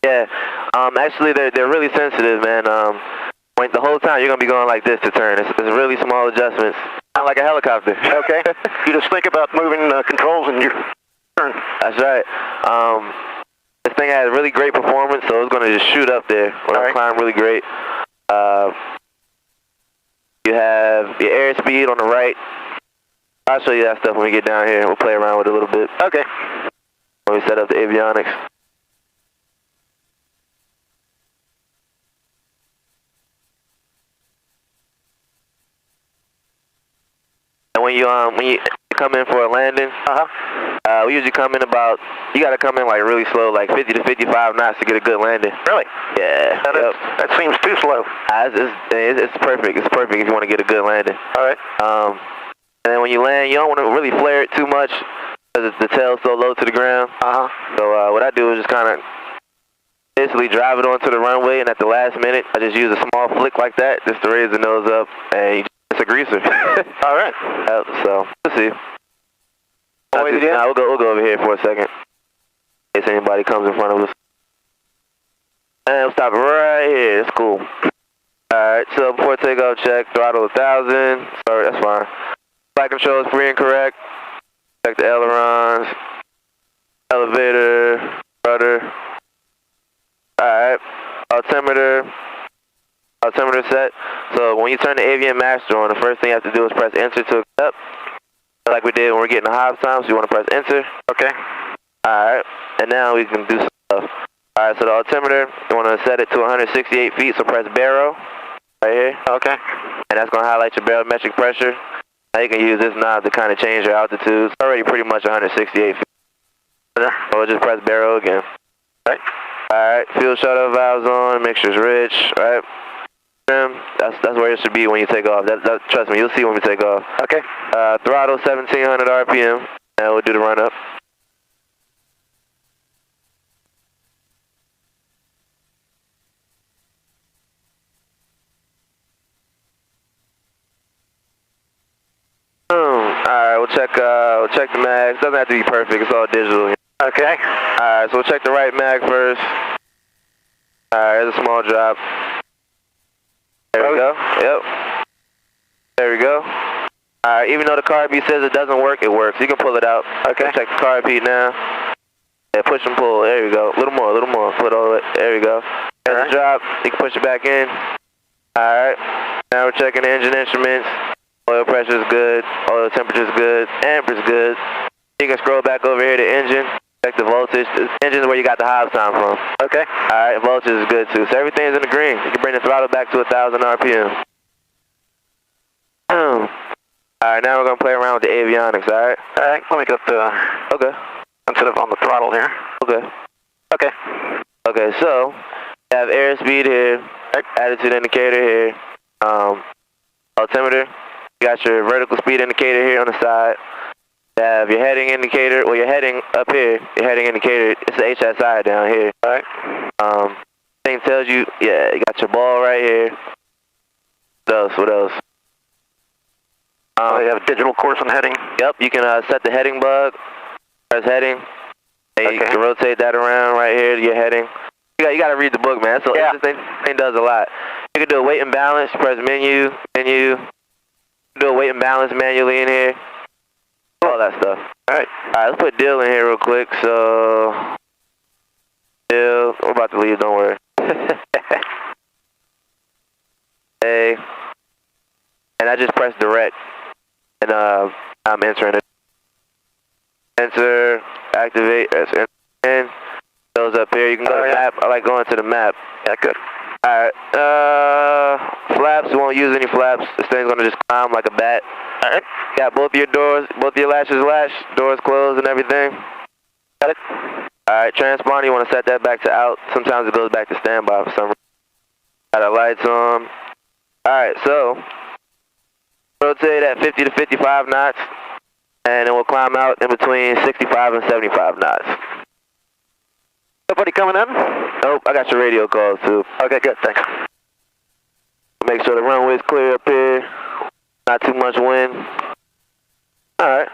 Yeah. Actually, they're really sensitive, man. When the whole time you're gonna be going like this to turn. It's really small adjustments, not like a helicopter. Okay. You just think about moving controls and you turn. That's right. This thing has really great performance, so it's gonna just shoot up there. When I climb really great. You have your airspeed on the right. I'll show you that stuff when we get down here. We'll play around with it a little bit. Okay. When we set up the avionics. And when you come in for a landing, we usually come in about, you got to come in like really slow, like 50 to 55 knots to get a good landing. Really? Yeah. That seems too slow. It's perfect. It's perfect if you want to get a good landing. All right. And then when you land, you don't want to really flare it too much because the tail's so low to the ground. So what I do is just kind of basically drive it onto the runway, and at the last minute, I just use a small flick like that just to raise the nose up, and it's a greaser. All right. So we'll see. We'll go over here for a second in case anybody comes in front of us. And we'll stop right here. It's cool. Alright, so before takeoff check, throttle 1,000. Sorry, that's fine. Flight control is free and correct. Check the ailerons, elevator, rudder. Alright, altimeter set. So when you turn the Avian Master on, the first thing you have to do is press enter to accept. Like we did when we're getting the high time, so you want to press enter. Okay. Alright, and now we can do some stuff. Alright, so the altimeter, you want to set it to 168 feet, so press barrel right here. Okay. And that's going to highlight your barometric pressure. Now you can use this knob to kind of change your altitude. It's already pretty much 168 feet. So we'll just press barrel again. Right. Alright, fuel shuttle valves on, mixture's rich, right? That's where it should be when you take off. Trust me, you'll see when we take off. Okay. Throttle 1700 RPM, and we'll do the run up. Alright, we'll check the mags. Doesn't have to be perfect, it's all digital. Okay. Alright, so we'll check the right mag first. Alright, there's a small drop. There we go. Yep. There we go. Alright, even though the car beat says it doesn't work, it works. You can pull it out. Okay. Check the car beat now. Yeah, push and pull. There we go. A little more, a little more. Put all it. There we go. There's a drop. You can push it back in. Alright. Now we're checking the engine instruments. Oil pressure is good. Oil temperature is good. Amp is good. You can scroll back over here to engine. Check the voltage. The engine is where you got the hive time from. Okay. Alright, voltage is good too. So everything's in the green. You can bring the throttle back to 1,000 RPM. Alright, now we're going to play around with the avionics, alright? Alright, let me go to... Okay. Instead of on the throttle here. Okay. Okay. Okay, so, you have airspeed here, attitude indicator here, altimeter, you got your vertical speed indicator here on the side. You have your heading indicator, well, your heading up here, your heading indicator, it's the HSI down here. Alright. Thing tells you, yeah, you got your ball right here. What else? You have a digital course on heading? Yep, you can set the heading bug, press heading, and you can rotate that around right here to your heading. You got to read the book, man. So this thing does a lot. You can do a weight and balance, press menu, do a weight and balance manually in here. All that stuff. Alright, let's put Dill in here real quick. So, Dill, we're about to leave, don't worry. Hey, and I just pressed direct, and I'm entering it. Enter, activate, and goes up here. You can go to the map. I like going to the map. Yeah, good. Alright, flaps, we won't use any flaps. This thing's gonna just climb like a bat. Alright. Got both your doors, both your latches latched, doors closed and everything. Got it? Alright, transponder, you wanna set that back to out. Sometimes it goes back to standby for some reason. Got our lights on. Alright, so, rotate at 50 to 55 knots, and then we'll climb out in between 65 and 75 knots. Nobody coming in? Nope, I got your radio calls too. Okay, good, thanks. Make sure the runway's clear up here. Not too much wind. Alright.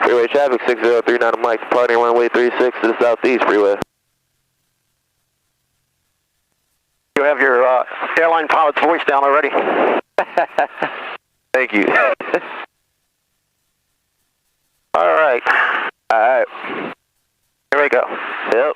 Freeway traffic 6039 Mike, departing runway 36 to the southeast freeway. You have your airline pilot's voice down already. Thank you. All right. All right. Here we go. Yep.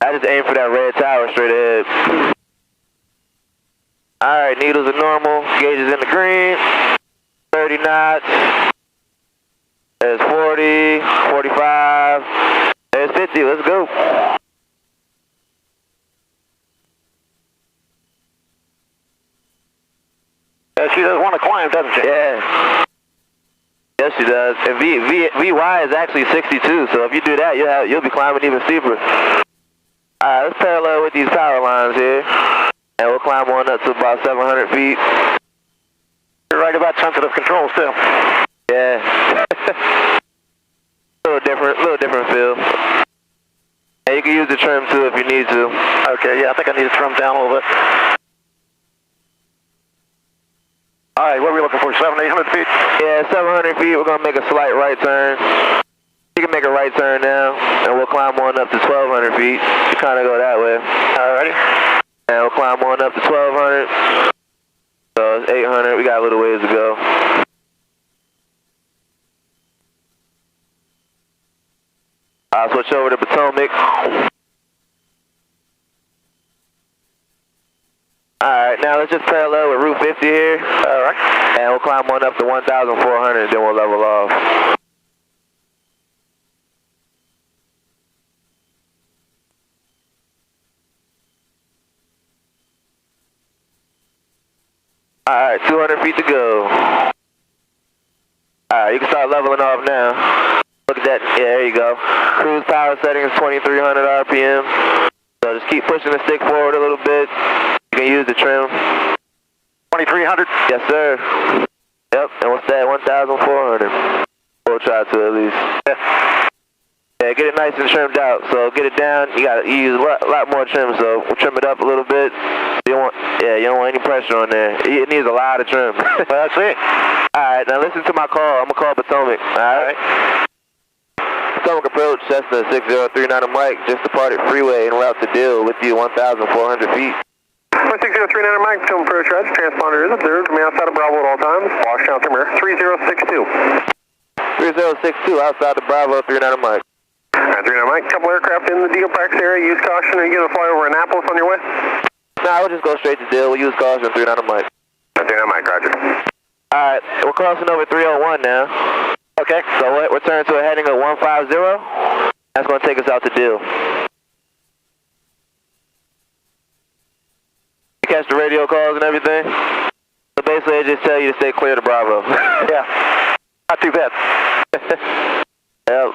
I just aim for that red tower straight ahead. All right, needles are normal. Gauges in the green. 30 knots. There's 40, 45. There's 50. Let's go. She does want to climb, doesn't she? Yeah. Yes, she does. And VY is actually 62, so if you do that, you'll be climbing even steeper. All right, let's parallel with these power lines here, and we'll climb on up to about 700 feet. You're right about sensitive controls, too. Yeah. little different feel. And you can use the trim, too, if you need to. Okay, yeah, I think I need to trim down a little bit. All right, what are we looking for, 700, 800 feet? Yeah, 700 feet. We're going to make a slight right turn. You can make a right turn now, and we'll climb on up to 1,200 feet. You kind of go that way. All righty. And we'll climb on up to 1,200. So it's 800. We got a little ways to go. I'll switch over to Potomac. Alright, now let's just parallel with Route 50 here. Alright. And we'll climb on up to 1,400 and then we'll level off. Alright, 200 feet to go. Alright, you can start leveling off now. Look at that. Yeah, there you go. Cruise power setting is 2,300 RPM. So just keep pushing the stick forward a little bit. You can use the trim. 2,300? Yes, sir. Yep, and what's that? 1,400. We'll try to at least. Yeah, get it nice and trimmed out. So get it down. You use a lot more trim. So we'll trim it up a little bit. You don't want any pressure on there. It needs a lot of trim. That's it. All right, now listen to my call. I'm gonna call Potomac. All right. Potomac approach, Cessna 6039 Mike, just departed freeway en route to deal with you 1,400 feet. 6039 Mike, Potomac approach, Roger. Transponder is observed from outside of Bravo at all times. Wash down from here, 3062. 3062 outside of Bravo, 39 Mike. 39 Mike, couple aircraft in the deal practice area. Use caution. Are you going to fly over Annapolis on your way? No, we'll just go straight to deal. We'll use caution, 39 Mike. 39 Mike, Roger. All right, we're crossing over 301 now. Okay, so we'll turn to a heading of 150. That's going to take us out to deal. You catch the radio calls and everything? So basically, they just tell you to stay clear to Bravo. Yeah, not too bad. Yep.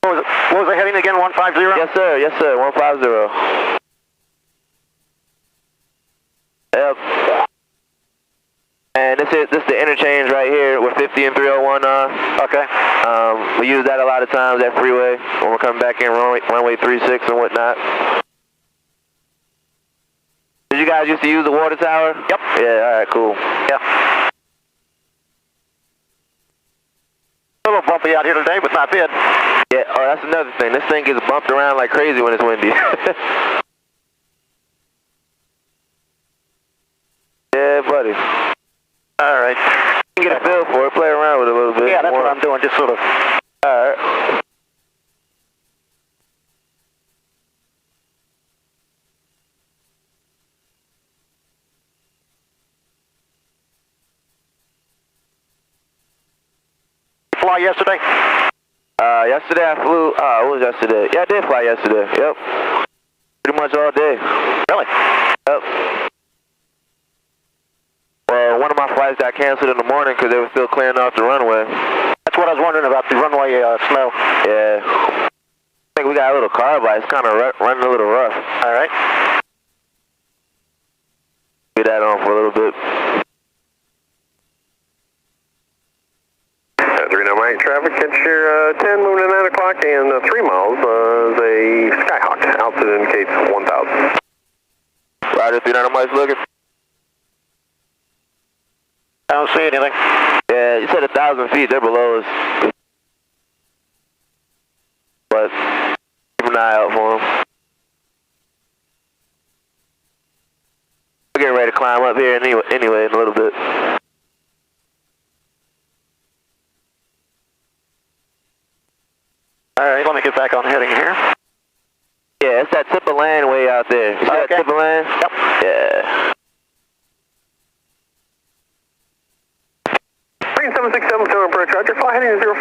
What was the heading again, 150? Yes, sir. Yes, sir. 150. Yep. And this is the interchange right here where 50 and 301 are. Okay. We use that a lot of times, that freeway, when we're coming back in runway 36 and whatnot. Did you guys used to use the water tower? Yep. Yeah, all right, cool. Yeah. A little bumpy out here today, but not bad. Yeah, oh, that's another thing. This thing gets bumped around like crazy when it's windy. Yeah, buddy. All right. You can get a feel for it, play around with it a little bit. Yeah, that's what I'm doing, just sort of. All right. Fly yesterday? Yesterday I flew, what was yesterday? Yeah, I did fly yesterday, yep. Pretty much all day. Really? Yep. Well, one of my flights got canceled in the morning because they were still clearing off the runway. That's what I was wondering about, the runway snow. Yeah. I think we got a little carb ice, kind of running a little rough. All right. Get that on for a little bit. 39 Mike traffic, catch your 10 moving at 9 o'clock and 3 miles is a Skyhawk. Altitude indicates 1,000. Roger, 39 Mike's looking. I don't see anything. Yeah, you said 1,000 feet, they're below us. But keep an eye out for them. getting ready to climb up here anyway in a little bit. Alright, let me get back on heading here. Yeah, it's that tip of land way out there. You see that tip of land? Yep. Yeah. 767 to approach Roger, fly heading 050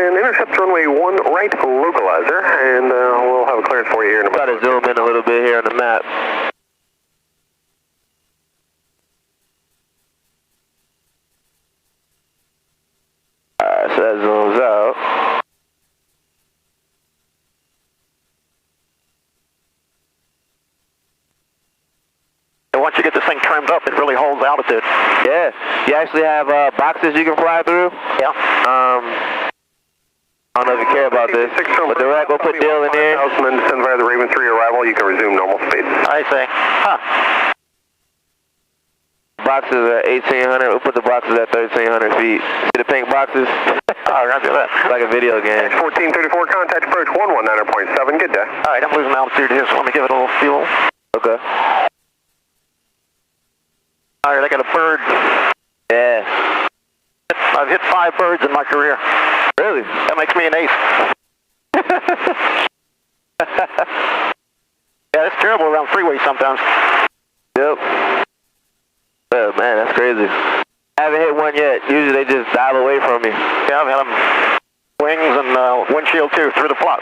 and intercept runway 1 right localizer, and we'll have a clearance for you here in a Try to zoom in a little bit here on the map. Alright, so that zooms out. And once you get this thing trimmed up, it really holds altitude. Yeah, you actually have boxes you can fly through. Yeah. I don't know if you care about this, but direct, we'll put Dill in there. And then descend via the Raven 3 arrival, you can resume normal speed. I see. Huh. Boxes are 1,800, we'll put the boxes at 1,300 feet. See the pink boxes? Oh, roger that. It's like a video game. 1434, contact approach 119.7, good day. Alright, I'm losing altitude here, so let me give it a little fuel. Okay. Alright, I got a bird. Yeah. I've hit 5 birds in my career. Really? That makes me an ace. Yeah, it's terrible around freeways sometimes. Yep. Oh man, that's crazy. I haven't hit one yet. Usually they just dive away from me. Yeah, I've had them wings and windshield too, through the prop.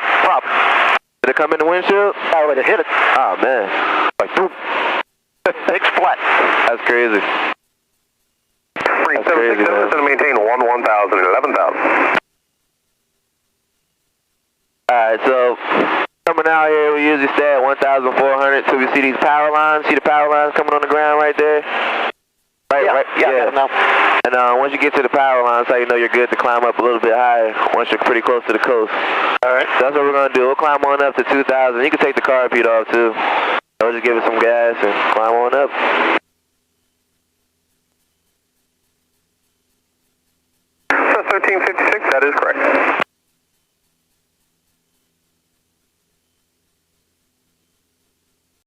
Did it come in the windshield? Oh, it hit it. Oh man. Like boom. Big splat. That's crazy. 3767 is going to maintain 1,000 and 11,000. Alright, so coming out here, we usually stay at 1,400 till we see these power lines. See the power lines coming on the ground right there? Right, yeah. No. And once you get to the power lines, that's how you know you're good to climb up a little bit higher once you're pretty close to the coast. Alright. So that's what we're going to do. We'll climb on up to 2,000. You can take the car repeat off too. We'll just give it some gas and climb on up. So 1356, that is correct.